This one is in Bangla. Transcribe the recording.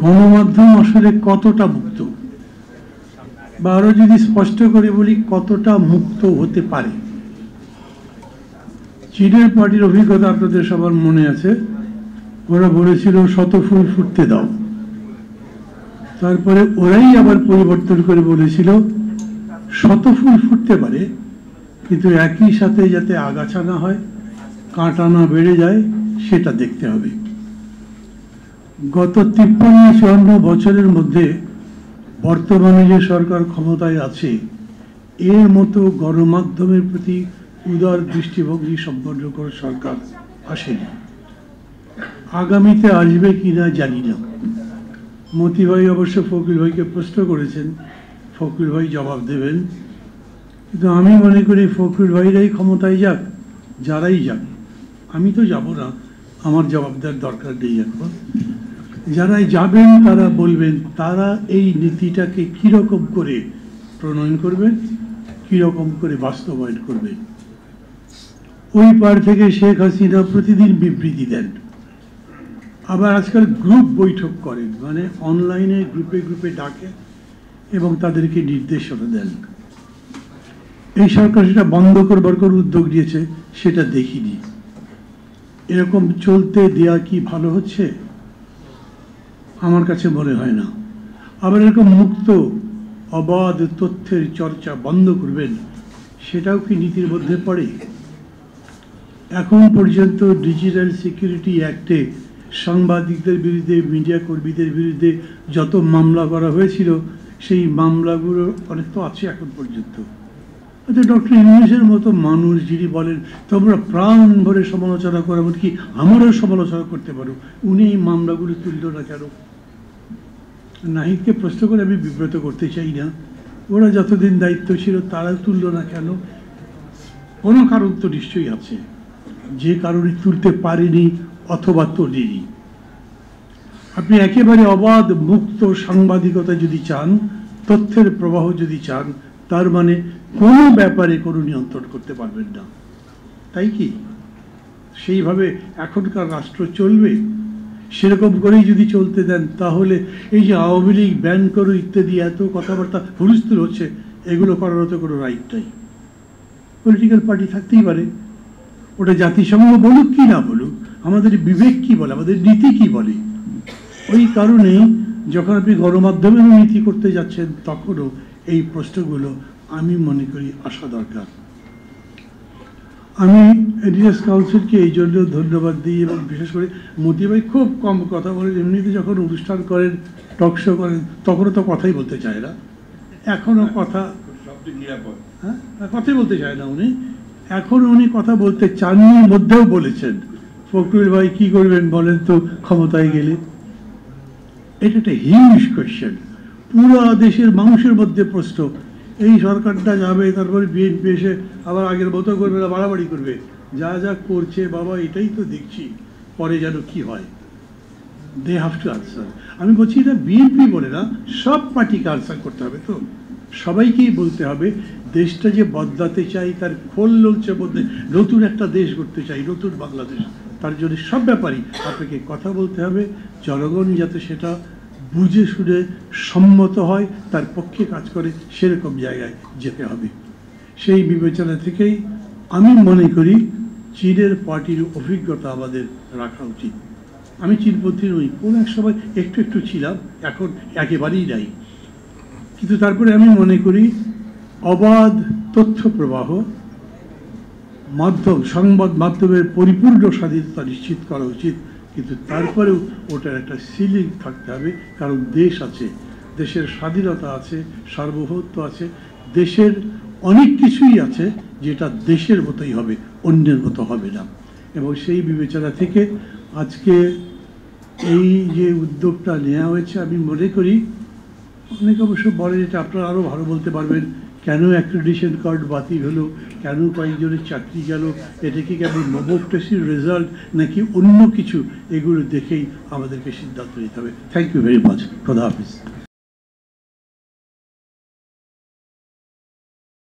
গণমাধ্যম আসলে কতটা মুক্ত, বা আরো যদি স্পষ্ট করে বলি কতটা মুক্ত হতে পারে। চীনের পার্টির অভিজ্ঞতা আপনাদের সবার মনে আছে। ওরা বলেছিল শত ফুল ফুটতে দাও, তারপরে ওরাই আবার পরিবর্তন করে বলেছিল শত ফুল ফুটতে পারে, কিন্তু একই সাথে যাতে আগাছা না হয়, কাঁটা না বেড়ে যায়, সেটা দেখতে হবে। গত 53-54 বছরের মধ্যে বর্তমানে যে সরকার ক্ষমতায় আছে, এর মতো গণমাধ্যমের প্রতি উদার দৃষ্টিভঙ্গি সম্পন্ন করে সরকার আসেনি। আগামীতে আসবে কিনা জানি না। মতি ভাই অবশ্য ফকির ভাইকে প্রশ্ন করেছেন, ফকির ভাই জবাব দেবেন, কিন্তু আমি মনে করি ফকির ভাইরাই ক্ষমতায় যাক, যারাই যাক, আমি তো যাব না, আমার জবাব দেওয়ার দরকার নেই এখন। যারাই যাবেন তারা বলবেন তারা এই নীতিটাকে কিরকম করে প্রণয়ন করবেন, কিরকম করে বাস্তবায়ন করবেন। ওই পার থেকে শেখ হাসিনা প্রতিদিন বিবৃতি দেন, আবার আজকাল গ্রুপ বৈঠক করেন, মানে অনলাইনে গ্রুপে গ্রুপে ডাকে এবং তাদেরকে নির্দেশনা দেন। এই সরকার সেটা বন্ধ করবার কোনো উদ্যোগ নিয়েছে সেটা দেখিনি। এরকম চলতে দেয়া কি ভালো হচ্ছে? আমার কাছে মনে হয় না। আবার এরকম মুক্ত অবাধ তথ্যের চর্চা বন্ধ করবেন, সেটাও কি নীতির মধ্যে পড়ে? এখন পর্যন্ত ডিজিটাল সিকিউরিটি অ্যাক্টে সাংবাদিকদের বিরুদ্ধে, মিডিয়া কর্মীদের বিরুদ্ধে যত মামলা করা হয়েছিল, সেই মামলাগুলো অনেক তো আছে এখন পর্যন্ত। ডক্টর ইউনূসের মতো মানুষ যিনি বলেন তোমরা প্রাণ ভরে সমালোচনা করো, এমনকি আমারও সমালোচনা করতে পারো, উনি এই মামলাগুলো তুলল না কেন? নাহিদকে প্রশ্ন করে আমি বিব্রত করতে চাই না, ওরা যতদিন দায়িত্ব ছিল তারা তুলল না কেন? কোনো কারণ তো নিশ্চয়ই আছে, যে কারণে তুলতে পারেনি অথবা তোলেনি। আপনি একেবারে অবাধ মুক্ত সাংবাদিকতা যদি চান, তথ্যের প্রবাহ যদি চান, তার মানে কোনো ব্যাপারে কোনো নিয়ন্ত্রণ করতে পারবেন না, তাই কি? সেইভাবে এখনকার রাষ্ট্র চলবে? সেরকম করেই যদি চলতে দেন, তাহলে এই যে আওয়ামী লীগ ব্যান করো ইত্যাদি এত কথাবার্তা হুলস্থুল হচ্ছে, এগুলো করার তো কোনো রাইট নাই। পলিটিক্যাল পার্টি থাকতেই পারে, ওটা জাতিসংঘ বলুক কি না বলুক, আমাদের বিবেক কি বলে, আমাদের নীতি কি বলে। ওই কারণেই যখন আপনি গণমাধ্যমের নীতি করতে যাচ্ছেন, তখনও এই প্রশ্নগুলো আমি মনে করি আসা দরকার। আমি এডিএস কাউন্সিলকে এই জন্য ধন্যবাদ দিই, এবং বিশেষ করে মতি ভাই খুব কম কথা বলেন। এমনিতে যখন অনুষ্ঠান করেন, টক শো করেন, তখনও তো কথাই বলতে চায় না। এখনও কথা কথাই বলতে চায় না উনি। এখন উনি কথা বলতে চাননি, মধ্যেও বলেছেন ফখরুল ভাই কি করবেন বলেন তো ক্ষমতায় গেলে। এটা একটা হিউজ কোয়েশ্চেন, পুরো দেশের মানুষের মধ্যে প্রশ্ন। এই সরকারটা যাবে, তারপরে বিএনপি এসে আবার আগের মতো করবে না, বাড়াবাড়ি করবে, যা যা করছে বাবা এটাই তো দেখছি, পরে যেন কি হয়। They have to answer. আমি বলছি না বিএনপি বলে না, সব পার্টিকে আনসার করতে হবে, তো সবাইকেই বলতে হবে দেশটা যে বদলাতে চাই, তার খোল ললচে মধ্যে নতুন একটা দেশ করতে চাই, নতুন বাংলাদেশ, তার জন্য সব ব্যাপারই আপনাকে কথা বলতে হবে। জনগণ যাতে সেটা বুঝে শুনে সম্মত হয়, তার পক্ষে কাজ করে, সেরকম জায়গায় যেতে হবে। সেই বিবেচনা থেকেই আমি মনে করি চীনের পার্টির অভিজ্ঞতা আমাদের রাখা উচিত। আমি চীনপন্থী নই, কোনো এক সময় একটু একটু ছিলাম, এখন একেবারেই নাই। কিন্তু তারপরে আমি মনে করি অবাধ তথ্য প্রবাহ, সংবাদ মাধ্যমের পরিপূর্ণ স্বাধীনতা নিশ্চিত করা উচিত, কিন্তু তারপরেও ওটার একটা সিলিং থাকতে হবে। কারণ দেশ আছে, দেশের স্বাধীনতা আছে, সার্বভৌমত্ব আছে, দেশের অনেক কিছুই আছে যেটা দেশের মতোই হবে, অন্যের মতো হবে না। এবং সেই বিবেচনা থেকে আজকে এই যে উদ্যোগটা নেওয়া হয়েছে, আমি মনে করি অনেকে অবশ্য বলেন এটা আপনারা আরও ভালো বলতে পারবেন, কেন অ্যাক্রেডিটেশন কার্ড বাতিল হলো, কেন কয়েকজনের চাকরি গেল, এটা কি কেবল মক টেস্টের রেজাল্ট নাকি অন্য কিছু, এগুলো দেখেই আমাদেরকে সিদ্ধান্ত নিতে হবে। Thank you very much. খোদা হাফিজ।